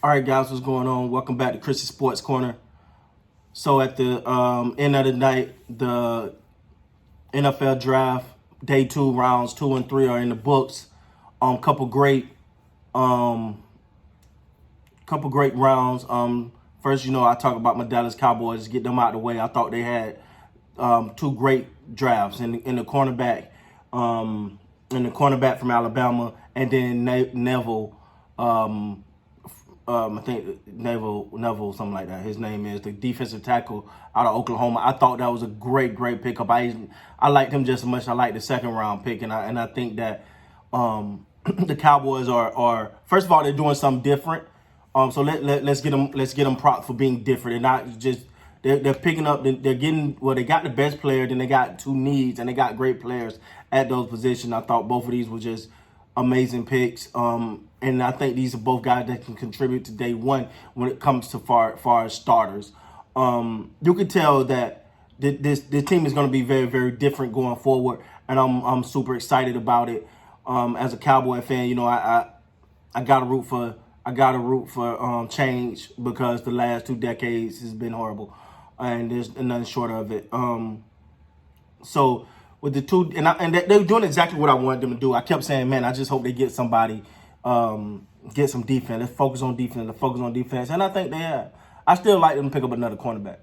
All right, guys, what's going on? Welcome back to Chris's Sports Corner. So at the end of the night, the NFL draft, day 2, rounds 2 and 3 are in the books. Couple great rounds. First, I talk about my Dallas Cowboys, get them out of the way. I thought they had 2 great drafts in the cornerback, from Alabama, and then Neville. I think Neville, something like that. His name is the defensive tackle out of Oklahoma. I thought that was a great pickup. I liked him just as much as I liked the second round pick, and I think that the Cowboys are first of all, they're doing something different. So let's get them props for being different and not just they're picking up. They're getting they got the best player, then they got 2 needs, and they got great players at those positions. I thought both of these were just amazing picks. And I think these are both guys that can contribute to day 1 when it comes to far as starters. You can tell that this team is going to be very, very different going forward, and I'm super excited about it. As a Cowboy fan, I gotta root for change, because the last 2 decades has been horrible, and there's nothing short of it. So with the 2, and they're doing exactly what I wanted them to do. I kept saying, man, I just hope they get somebody. Get some defense. Let's focus on defense. And I think they have. I still like them to pick up another cornerback.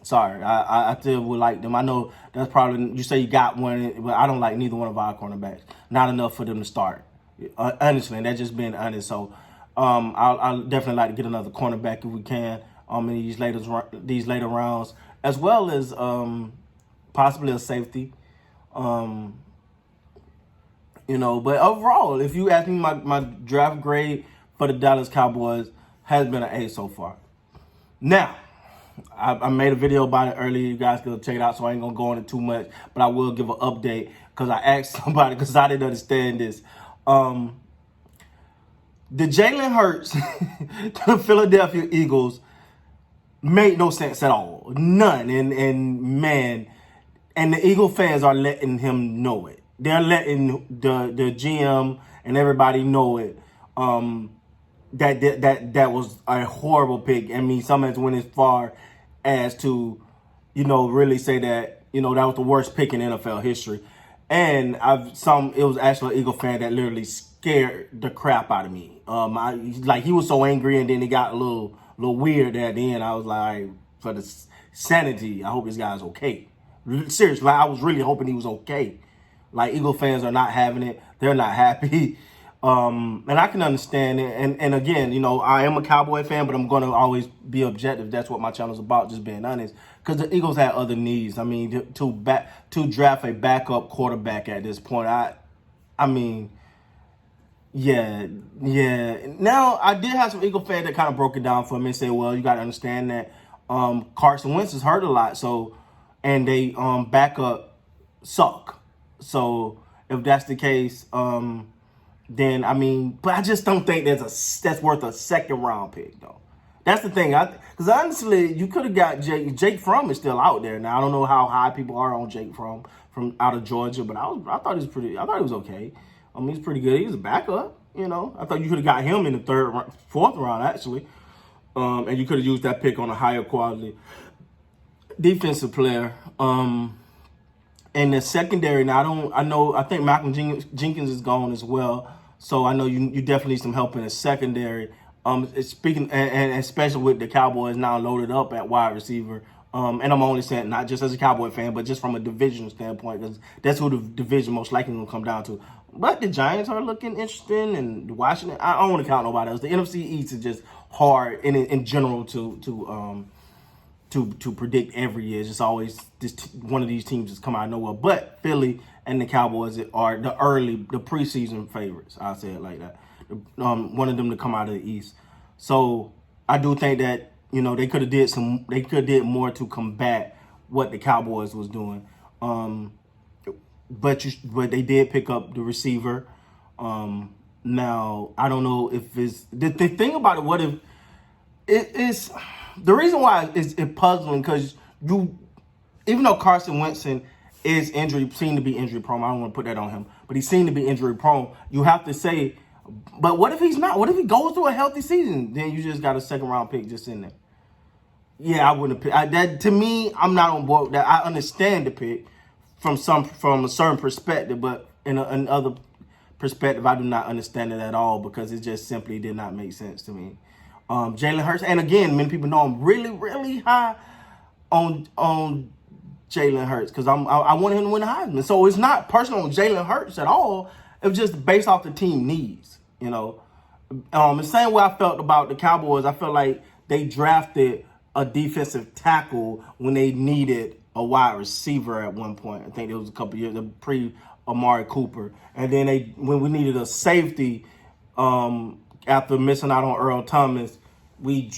Sorry, I still would like them. I know that's probably, you say you got one, but I don't like neither one of our cornerbacks. Not enough for them to start. Honestly, and that's just being honest. So I'll definitely like to get another cornerback if we can in these later rounds, as well as possibly a safety. But overall, if you ask me, my draft grade for the Dallas Cowboys has been an A so far. Now, I made a video about it earlier. You guys can check it out, so I ain't going to go on it too much. But I will give an update, because I asked somebody, because I didn't understand this. The Jalen Hurts to the Philadelphia Eagles made no sense at all. None. And man, and the Eagle fans are letting him know it. They're letting the GM and everybody know it. That was a horrible pick. I mean, some has went as far as to, really say that, that was the worst pick in NFL history. And it was actually an Eagle fan that literally scared the crap out of me. He was so angry, and then it got a little weird at the end. I was like, for the sanity, I hope this guy's okay. Seriously, I was really hoping he was okay. Eagle fans are not having it. They're not happy. And I can understand it. And again, I am a Cowboy fan, but I'm going to always be objective. That's what my channel's about, just being honest. Because the Eagles had other needs. I mean, to draft a backup quarterback at this point, yeah. Now, I did have some Eagle fans that kind of broke it down for me and said, well, you got to understand that Carson Wentz is hurt a lot. And they backup suck. So if that's the case, then but I just don't think that's worth a second round pick, though. That's the thing. Because honestly, you could have got Jake Fromm is still out there now. I don't know how high people are on Jake Fromm from out of Georgia, but I thought he was okay. He's pretty good. He's a backup. I thought you could have got him in the 4th round actually, and you could have used that pick on a higher quality defensive player. And the secondary, now I think Malcolm Jenkins is gone as well. So I know you definitely need some help in the secondary. Speaking and especially with the Cowboys now loaded up at wide receiver. And I'm only saying not just as a Cowboy fan, but just from a division standpoint, because that's who the division most likely will come down to. But the Giants are looking interesting, and Washington. I don't want to count nobody else. The NFC East is just hard in general to predict every year. It's just always one of these teams just come out of nowhere. But Philly and the Cowboys are the preseason favorites. I'll say it like that. One of them to come out of the East. So I do think that they could have did more to combat what the Cowboys was doing. But they did pick up the receiver. Now I don't know if it's the thing about it. What if it is? The reason why it's puzzling, because even though Carson Wentz is seemed to be injury prone, I don't want to put that on him, but he seemed to be injury prone. You have to say But what if he's not? What if he goes through a healthy season? Then you just got a second round pick just in there. Yeah, I wouldn't have picked. That to me, I'm not on board with that. I understand the pick from a certain perspective, but in another perspective, I do not understand it at all because it just simply did not make sense to me. Jalen Hurts, and again, many people know I'm really, really high on Jalen Hurts because I want him to win the Heisman. So it's not personal on Jalen Hurts at all. It was just based off the team needs, you know. The same way I felt about the Cowboys, I felt like they drafted a defensive tackle when they needed a wide receiver at one point. I think it was a couple years pre-Amari Cooper. And then when we needed a safety, after missing out on Earl Thomas, we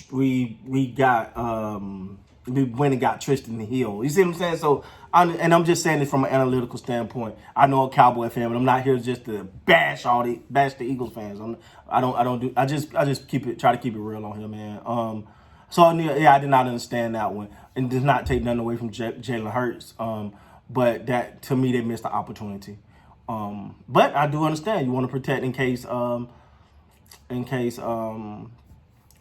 went and got Tristan Hill. You see what I'm saying? So, I'm just saying this from an analytical standpoint. I know a Cowboy fan, but I'm not here just to bash the Eagles fans. I just try to keep it real on here, man. So yeah, I did not understand that one, and did not take nothing away from Jalen Hurts. But that to me, they missed the opportunity. But I do understand you want to protect in case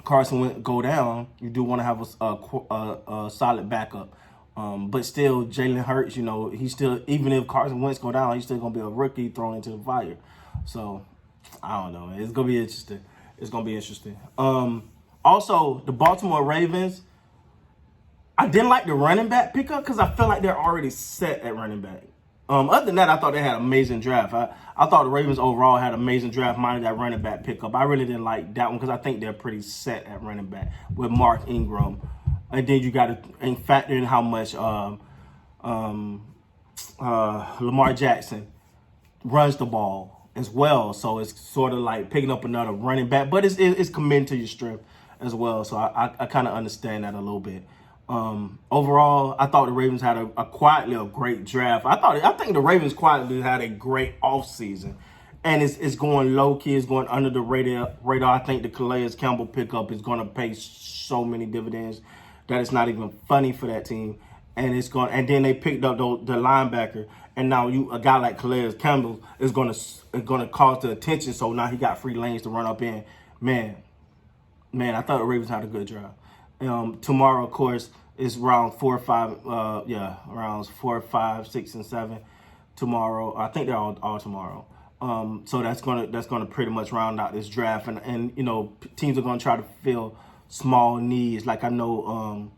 Carson Wentz go down. You do want to have a solid backup. But still, Jalen Hurts, you know, he's still, even if Carson Wentz go down, he's still gonna be a rookie thrown into the fire. So I don't know, man. It's gonna be interesting. Also, the Baltimore Ravens, I didn't like the running back pickup because I feel like they're already set at running back. Other than that, I thought they had an amazing draft. I thought the Ravens overall had an amazing draft, minus that running back pickup. I really didn't like that one because I think they're pretty set at running back with Mark Ingram. And then you got to factor in how much Lamar Jackson runs the ball as well. So it's sort of like picking up another running back, but it's committing to your strength as well. So I kind of understand that a little bit. Overall, I thought the Ravens had a quietly a great draft. I think the Ravens quietly had a great offseason. And it's going low key, it's going under the radar. I think the Calais Campbell pickup is going to pay so many dividends that it's not even funny for that team. And then they picked up the linebacker, and now a guy like Calais Campbell is going to cause the attention. So now he got free lanes to run up in. Man, I thought the Ravens had a good draft. Tomorrow, of course, is round 4, 5. Rounds 4, 5, 6, and 7 tomorrow. I think they're all tomorrow. So that's gonna pretty much round out this draft, and you know, teams are gonna try to fill small needs. Like I know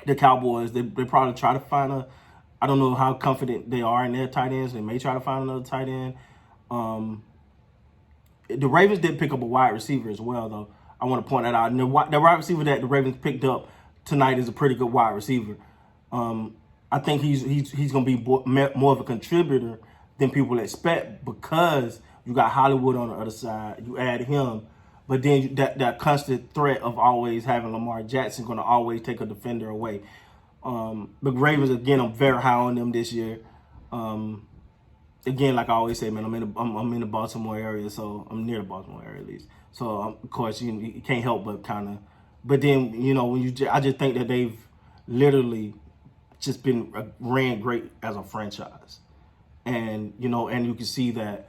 the Cowboys, they probably try to find I don't know how confident they are in their tight ends. They may try to find another tight end. The Ravens did pick up a wide receiver as well, though. I want to point that out. And the wide receiver that the Ravens picked up tonight is a pretty good wide receiver. I think he's going to be more of a contributor than people expect because you got Hollywood on the other side. You add him, but then that constant threat of always having Lamar Jackson going to always take a defender away. The Ravens, again, I'm very high on them this year. Again, like I always say, man, I'm in the Baltimore area, so I'm near the Baltimore area at least. So of course you can't help but kind of, but then you know I just think that they've literally just been ran great as a franchise, and you know, and you can see that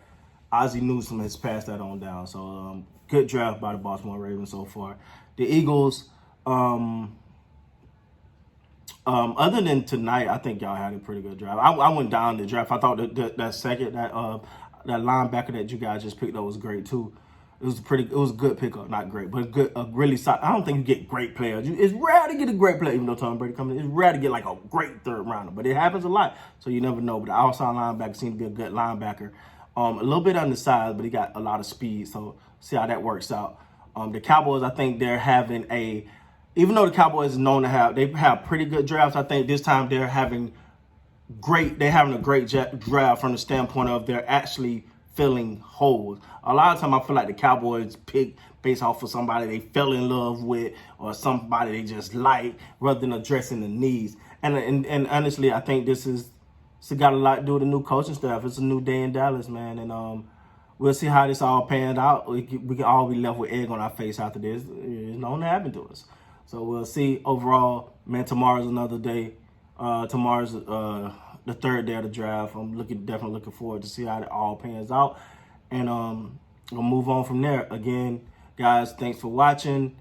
Ozzie Newsome has passed that on down. So good draft by the Baltimore Ravens so far. The Eagles, other than tonight, I think y'all had a pretty good draft. I went down the draft. I thought that linebacker that you guys just picked up was great too. It was a good pickup, not great, but a really solid. I don't think you get great players. It's rare to get a great player, even though Tom Brady coming in. It's rare to get like a great third rounder, but it happens a lot. So you never know. But the outside linebacker seems to be a good linebacker. A little bit undersized, but he got a lot of speed. So see how that works out. The Cowboys, I think they're having even though the Cowboys is known to have pretty good drafts, I think this time they're having a great draft from the standpoint of they're actually filling holes. A lot of time I feel like the Cowboys pick based off of somebody they fell in love with or somebody they just like rather than addressing the needs. And honestly, I think it's got a lot to do with the new coaching staff. It's a new day in Dallas, man. And we'll see how this all panned out. We can all be left with egg on our face after this. It's known to happen to us. So we'll see. Overall, man, tomorrow's another day. Tomorrow's the third day of the draft. I'm definitely looking forward to see how it all pans out. And we'll move on from there. Again, guys, thanks for watching.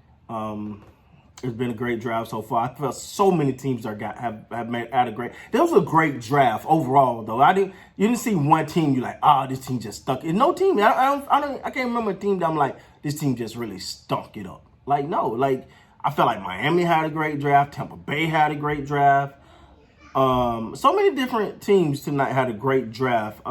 It's been a great draft so far. I felt so many teams have had a great. That was a great draft overall, though. You didn't see one team you like, this team just stunk it. No team. I can't remember a team that I'm like, this team just really stunk it up. Like, no, like I felt like Miami had a great draft. Tampa Bay had a great draft. So many different teams tonight had a great draft.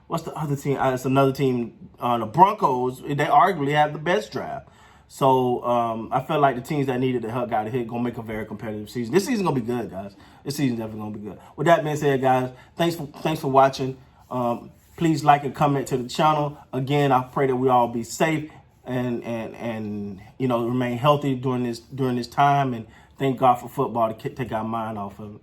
What's the other team? It's another team. The Broncos. They arguably have the best draft. So I felt like the teams that needed the help got a hit, gonna make a very competitive season. This season's gonna be good, guys. This season's definitely gonna be good. With that being said, guys, thanks for watching. Please like and comment to the channel. Again, I pray that we all be safe and remain healthy during this time, and thank God for football to take our mind off of it.